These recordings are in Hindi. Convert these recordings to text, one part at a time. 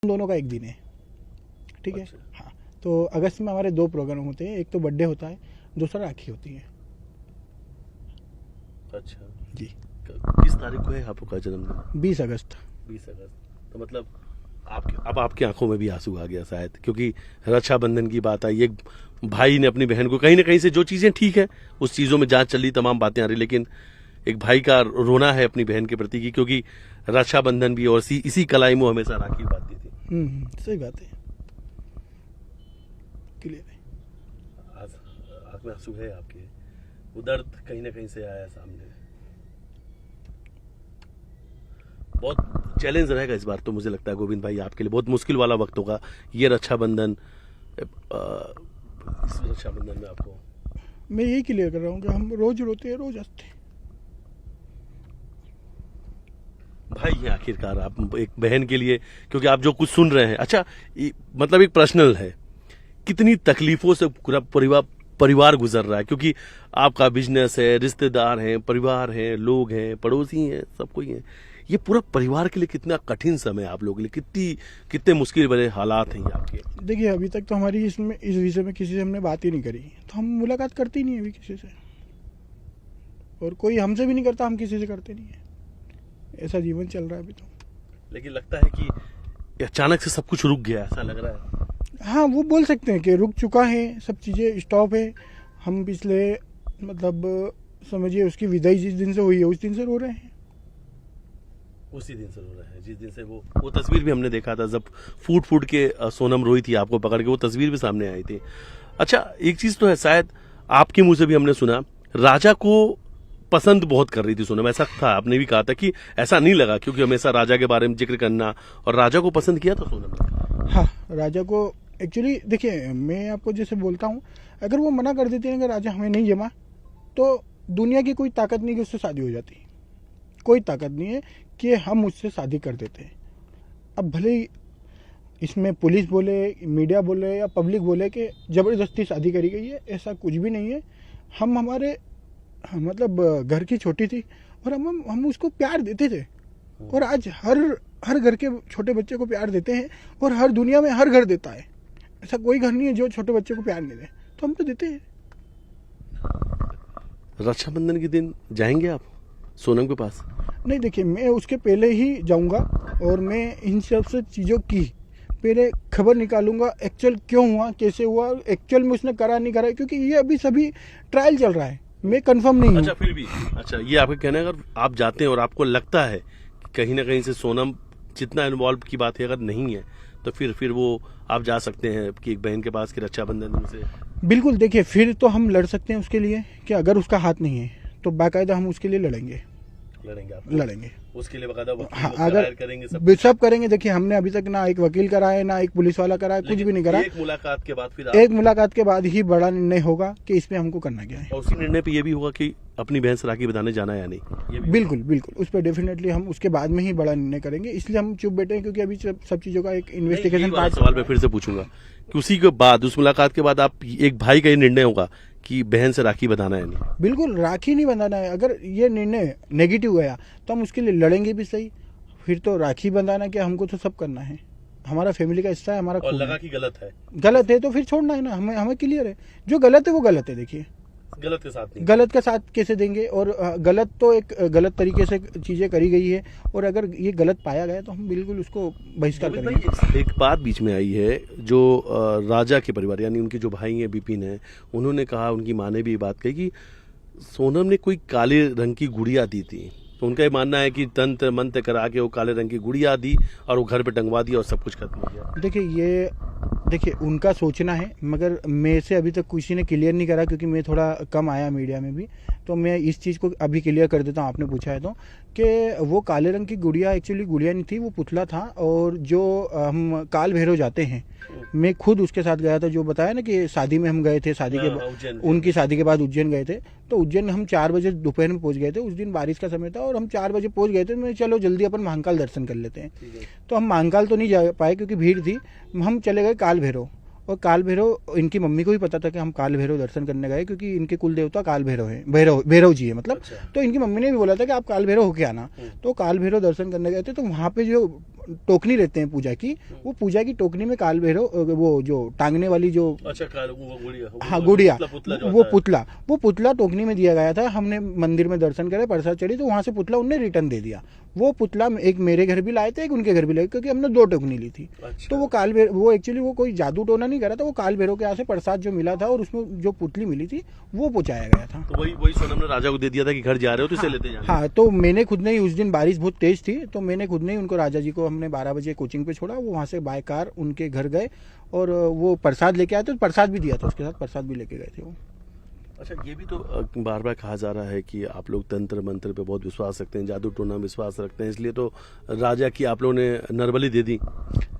दोनों का एक दिन है, ठीक है। अच्छा। हाँ, तो अगस्त में हमारे 2 प्रोग्राम होते हैं, एक तो बर्थडे होता है, दूसरा राखी होती है। अच्छा, जी, किस तारीख को है आपका जन्मदिन? 20 अगस्त। 20 अगस्त। तो मतलब आपकी आंखों में भी आंसू आ गया शायद, क्योंकि रक्षाबंधन की बात आई। एक भाई ने अपनी बहन को कहीं ना कहीं से, जो चीजें ठीक है उस चीजों में जांच चली, तमाम बातें आ रही, लेकिन एक भाई का रोना है अपनी बहन के प्रति की, क्योंकि रक्षाबंधन भी और इसी कलाई में हमेशा राखी बांधती थी। सही बात है, क्लियर है। आज आंख में आंसू है आपके, वो दर्द कहीं ना कहीं से आया सामने। बहुत चैलेंज रहेगा इस बार तो, मुझे लगता है गोविंद भाई आपके लिए बहुत मुश्किल वाला वक्त होगा ये रक्षाबंधन। इस रक्षाबंधन में आपको मैं यही क्लियर कर रहा हूँ कि हम रोज रोते हैं, रोज हंसते हैं। भाई हैं आखिरकार आप एक बहन के लिए, क्योंकि आप जो कुछ सुन रहे हैं, अच्छा मतलब एक पर्सनल है, कितनी तकलीफों से पूरा परिवार गुजर रहा है, क्योंकि आपका बिजनेस है, रिश्तेदार हैं, परिवार हैं, लोग हैं, पड़ोसी हैं, सब कोई है। ये पूरा परिवार के लिए कितना कठिन समय है आप लोगों के लिए, कितने मुश्किल भरे हालात हैं ये आपके। देखिए, अभी तक तो हमारी इस विषय में किसी से हमने बात ही नहीं करी, तो हम मुलाकात करते ही नहीं अभी किसी से, और कोई हमसे भी नहीं करता, हम किसी से करते नहीं है। ऐसा जीवन चल रहा है अभी तो। लेकिन लगता है कि अचानक से सब कुछ रुक गया, ऐसा लग रहा है। हाँ, वो बोल सकते हैं कि रुक चुका है, सब चीज़ें स्टॉप है। हम पिछले मतलब समझिए उसकी विदाई जिस दिन से हुई है उस दिन से रो रहे हैं। उसी दिन से रो रहा है जिस दिन से वो तस्वीर भी हमने देखा था, जब फूट फूट के सोनम रोई थी आपको पकड़ के, वो तस्वीर भी सामने आई थी। अच्छा, एक चीज तो है, शायद आपके मुंह से भी हमने सुना, राजा को पसंद बहुत कर रही थी सोनम, ऐसा था, आपने भी कहा था कि ऐसा नहीं लगा क्योंकि हमेशा राजा के बारे में जिक्र करना, और राजा को पसंद किया था सोनम ने। हाँ, राजा को एक्चुअली देखिए, मैं आपको जैसे बोलता हूँ, अगर वो मना कर देती है कि राजा हमें नहीं जमा, तो दुनिया की कोई ताकत नहीं कि उससे शादी हो जाती। कोई ताकत नहीं है कि हम उससे शादी कर देते हैं। अब भले ही इसमें पुलिस बोले, मीडिया बोले या पब्लिक बोले कि ज़बरदस्ती शादी करी गई है, ऐसा कुछ भी नहीं है। हम हमारे मतलब घर की छोटी थी और हम उसको प्यार देते थे, और आज हर घर के छोटे बच्चे को प्यार देते हैं, और हर दुनिया में हर घर देता है। ऐसा कोई घर नहीं है जो छोटे बच्चे को प्यार नहीं दे, तो हम तो देते हैं। रक्षाबंधन के दिन जाएंगे आप सोनम के पास? नहीं, देखिए, मैं उसके पहले ही जाऊंगा, और मैं इन सब से चीज़ों की पहले खबर निकालूंगा, एक्चुअल क्यों हुआ, कैसे हुआ, एक्चुअल में उसने करा नहीं करा, क्योंकि ये अभी सभी ट्रायल चल रहा है, मैं कंफर्म नहीं हूँ। अच्छा, फिर भी अच्छा, ये आपका कहना है, अगर आप जाते हैं और आपको लगता है कि कहीं ना कहीं से सोनम जितना इन्वॉल्व की बात है अगर नहीं है, तो फिर वो आप जा सकते हैं कि एक बहन के पास की रक्षाबंधन से। बिल्कुल, देखिए, फिर तो हम लड़ सकते हैं उसके लिए, कि अगर उसका हाथ नहीं है तो बाकायदा हम उसके लिए लड़ेंगे। आप लड़ेंगे उसके लिए बकायदा हाँ, वकील अगर करेंगे, सब करेंगे। देखिए, हमने अभी तक ना एक वकील करा है, ना एक पुलिस वाला करा है, कुछ भी नहीं करा। एक मुलाकात के बाद फिर एक मुलाकात के बाद ही बड़ा निर्णय होगा कि इसमें हमको करना क्या है। और उसी निर्णय पे ये भी होगा कि अपनी बहन से राखी बंधाने जाना है या नहीं, ये भी बिल्कुल बिल्कुल, उस पर डेफिनेटली हम उसके बाद में ही बड़ा निर्णय करेंगे। इसलिए हम चुप बैठे हैं, क्योंकि अभी सब चीज़ों का एक इन्वेस्टिगेशन पार्ट। सवाल मैं फिर से पूछूंगा कि उसी के बाद, उस मुलाकात के बाद आप एक भाई का ये निर्णय होगा कि बहन से राखी बंधाना है नहीं? बिल्कुल, राखी नहीं बंधाना है। अगर ये निर्णय नेगेटिव गया तो हम उसके लिए लड़ेंगे भी सही, फिर तो राखी बंधाना क्या, हमको तो सब करना है, हमारा फैमिली का हिस्सा है, हमारा और खून लगा है। कि गलत है, गलत है तो फिर छोड़ना है ना, हमें क्लियर है, जो गलत है वो गलत है। देखिए, गलत के साथ नहीं, गलत का साथ कैसे देंगे, और गलत तो एक गलत तरीके से चीज़ें करी गई है, और अगर ये गलत पाया गया तो हम बिल्कुल उसको बहिष्कार करेंगे। एक बात बीच में आई है, जो राजा के परिवार यानी उनके जो भाई हैं विपिन है, उन्होंने कहा, उनकी माँ ने भी ये बात कही कि सोनम ने कोई काले रंग की गुड़िया दी थी, तो उनका ये मानना है कि तंत्र मंत्र करा के वो काले रंग की गुड़िया दी और वो घर पे टंगवा दी और सब कुछ खत्म हो गया। देखिए, उनका सोचना है, मगर मेरे से अभी तक किसी ने क्लियर नहीं करा, क्योंकि मैं थोड़ा कम आया मीडिया में भी, तो मैं इस चीज़ को अभी क्लियर कर देता हूँ, आपने पूछा है तो, कि वो काले रंग की गुड़िया एक्चुअली गुड़िया नहीं थी, वो पुतला था। और जो हम काल भैरव जाते हैं, मैं खुद उसके साथ गया था, जो बताया ना कि शादी में हम गए थे, शादी के उनकी शादी के बाद उज्जैन गए थे, तो उज्जैन हम 4 बजे दोपहर में पहुंच गए थे। उस दिन बारिश का समय था और हम 4 बजे पहुंच गए थे। मैं चलो जल्दी अपन महाकाल दर्शन कर लेते हैं, तो हम महाकाल तो नहीं जा पाए क्योंकि भीड़ थी। हम चले गए काल भैरव, और काल भैरव, इनकी मम्मी को भी पता था कि हम काल भैरव दर्शन करने गए, क्योंकि इनके कुल देवता काल भैरव है, भैरव जी है मतलब। अच्छा। तो इनकी मम्मी ने भी बोला था कि आप काल भैरव होके आना, तो काल भैरव दर्शन करने गए थे। तो वहाँ पे जो टोकनी रहते हैं पूजा की, वो पूजा की टोकनी में काल भैरव वो जो टांगने वाली जो अच्छा वो गुड़िया हाँ गुड़िया पुतला जो वो आता है। पुतला टोकनी में दिया गया था। हमने मंदिर में दर्शन करे, प्रसाद चढ़ी, तो वहां से पुतला उनने रिटर्न दे दिया। वो पुतला एक मेरे घर भी लाए थे, एक उनके घर भी लाए, क्योंकि हमने 2 टोकनी ली थी। अच्छा। तो वो काल भैरव, वो एक्चुअली वो कोई जादू टोना नहीं करा था, वो काल भैरव के यहाँ से प्रसाद जो मिला था और उसमें जो पुतली मिली थी वो पहुंचाया गया था। तो वही सोनम ने राजा को दे दिया था कि घर जा रहे हो तो इसे लेते जाना। हाँ, तो मैंने खुद ने ही, उस दिन बारिश बहुत तेज थी, तो मैंने खुद ने ही उनको, राजा जी को हमने 12 बजे कोचिंग पे छोड़ा, वो वहाँ से बाय कार उनके घर गए और वो प्रसाद लेके आए थे, प्रसाद भी दिया था उसके साथ, प्रसाद भी लेके गए थे वो। अच्छा, ये भी तो बार बार कहा जा रहा है कि आप लोग तंत्र मंत्र पे बहुत विश्वास रखते हैं, जादू टोना में विश्वास रखते हैं, इसलिए तो राजा की आप लोगों ने नरबली दे दी।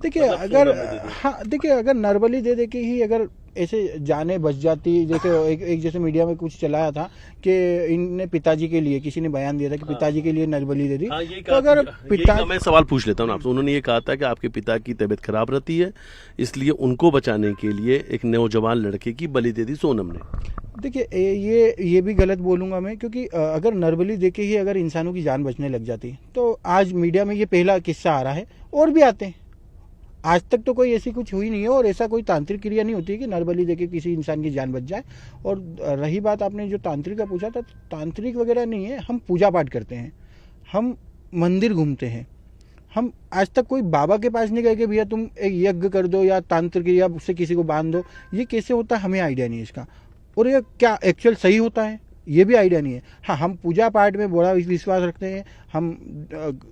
देखिए मतलब अगर सोनम ने दे दी। हाँ देखिए, अगर नरबली दे दे के ही अगर ऐसे जाने बच जाती, जैसे एक जैसे मीडिया में कुछ चलाया था कि इनने पिताजी के लिए, किसी ने बयान दिया था कि पिताजी के लिए नरबली दे दी। हाँ, यही तो अगर पिता, मैं सवाल पूछ लेता हूँ आपसे। उन्होंने ये कहा था कि आपके पिता की तबीयत खराब रहती है, इसलिए उनको बचाने के लिए एक नौजवान लड़के की बलि दे दी सोनम ने। देखिए ये भी गलत बोलूंगा मैं, क्योंकि अगर नरबली देके ही अगर इंसानों की जान बचने लग जाती तो आज मीडिया में ये पहला किस्सा आ रहा है, और भी आते हैं। आज तक तो कोई ऐसी कुछ हुई नहीं है, और ऐसा कोई तांत्रिक क्रिया नहीं होती है कि नरबली देके किसी इंसान की जान बच जाए। और रही बात आपने जो तांत्रिक का पूछा था, तांत्रिक वगैरह नहीं है, हम पूजा पाठ करते हैं, हम मंदिर घूमते हैं। हम आज तक कोई बाबा के पास नहीं गए कि भैया तुम एक यज्ञ कर दो या तांत्रिक क्रिया से किसी को बांध दो। ये कैसे होता है हमें आइडिया नहीं है इसका, और ये क्या एक्चुअल सही होता है ये भी आइडिया नहीं है। हाँ, हम पूजा पाठ में बड़ा विश्वास रखते हैं।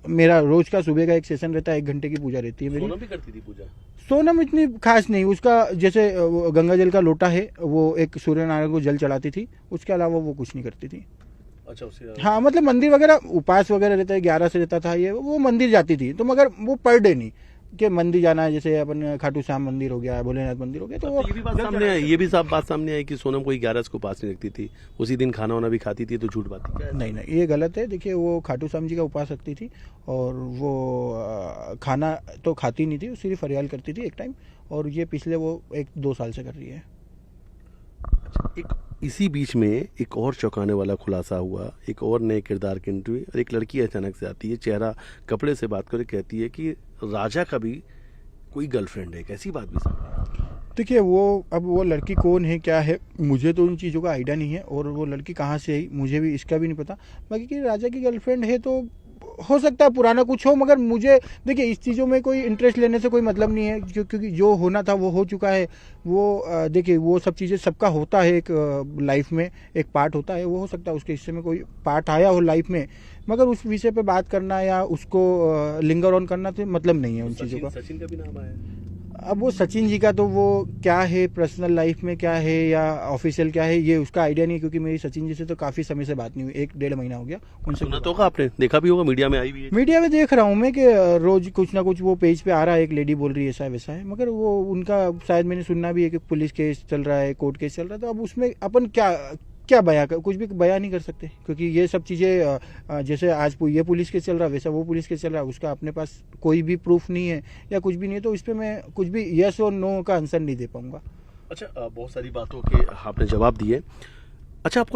मेरा रोज का सुबह का एक सेशन रहता है, 1 घंटे की पूजा रहती है मेरी। सोनम भी करती थी पूजा? सोनम इतनी खास नहीं, उसका जैसे गंगा जल का लोटा है, वो एक सूर्य नारायण को जल चढ़ाती थी, उसके अलावा वो कुछ नहीं करती थी। अच्छा, उससे हाँ, मतलब मंदिर वगैरह उपास वगैरह रहता है, 11 से रहता था ये, वो मंदिर जाती थी, तो मगर वो पर डे नहीं कि मंदिर जाना है, जैसे अपन खाटू श्याम मंदिर हो गया, भोलेनाथ मंदिर हो गया, तो ये भी बात सामने आई, ये भी साफ बात सामने आई कि सोनम कोई 11 को पास नहीं रखती थी, उसी दिन खाना वाना भी खाती थी, तो झूठ बात थी क्या? नहीं, ये गलत है। देखिए, वो खाटू श्याम जी का उपास रखती थी, और वो खाना तो खाती नहीं थी, वो सिर्फ फरियाल करती थी एक टाइम, और ये पिछले वो 1-2 साल से कर रही है। एक इसी बीच में एक और चौंकाने वाला खुलासा हुआ, एक और नए किरदार की एंट्री, और एक लड़की अचानक से आती है, चेहरा कपड़े से बात करके कहती है कि राजा का भी कोई गर्लफ्रेंड है। कैसी बात भी सामने? देखिए, अब वो लड़की कौन है, क्या है, मुझे तो उन चीज़ों का आइडिया नहीं है, और वो लड़की कहाँ से आई मुझे भी इसका भी नहीं पता। बाकी कि राजा की गर्लफ्रेंड है तो हो सकता है पुराना कुछ हो, मगर मुझे देखिए इस चीज़ों में कोई इंटरेस्ट लेने से कोई मतलब नहीं है, क्योंकि जो होना था वो हो चुका है। वो देखिए, वो सब चीज़ें सबका होता है, एक लाइफ में एक पार्ट होता है, वो हो सकता है उसके हिस्से में कोई पार्ट आया हो लाइफ में, मगर उस विषय पे बात करना या उसको लिंगर ऑन करना तो मतलब नहीं है उन चीज़ों का। सचिन का भी नाम आया। अब वो सचिन जी का तो वो क्या है, पर्सनल लाइफ में क्या है या ऑफिशियल क्या है, ये उसका आइडिया नहीं, क्योंकि मेरी सचिन जी से तो काफ़ी समय से बात नहीं हुई, 1-1.5 महीना हो गया उनसे। सुना तो होगा आपने, देखा भी होगा, मीडिया में आई भी है। मीडिया में देख रहा हूँ मैं कि रोज कुछ ना कुछ वो पेज पे आ रहा है, एक लेडी बोल रही है ऐसा है वैसा है, मगर वो उनका शायद मैंने सुनना भी है कि पुलिस केस चल रहा है, कोर्ट केस चल रहा है, तो अब उसमें अपन क्या बयां कुछ भी बयां नहीं कर सकते, क्योंकि ये सब चीज़ें जैसे आज ये पुलिस केस चल रहा है, वैसा वो पुलिस केस चल रहा है, उसका अपने पास कोई भी प्रूफ नहीं है या कुछ भी नहीं है, तो इस पर मैं कुछ भी यस और नो का आंसर नहीं दे पाऊंगा। अच्छा, बहुत सारी बातों के आपने जवाब दिए। अच्छा, आपको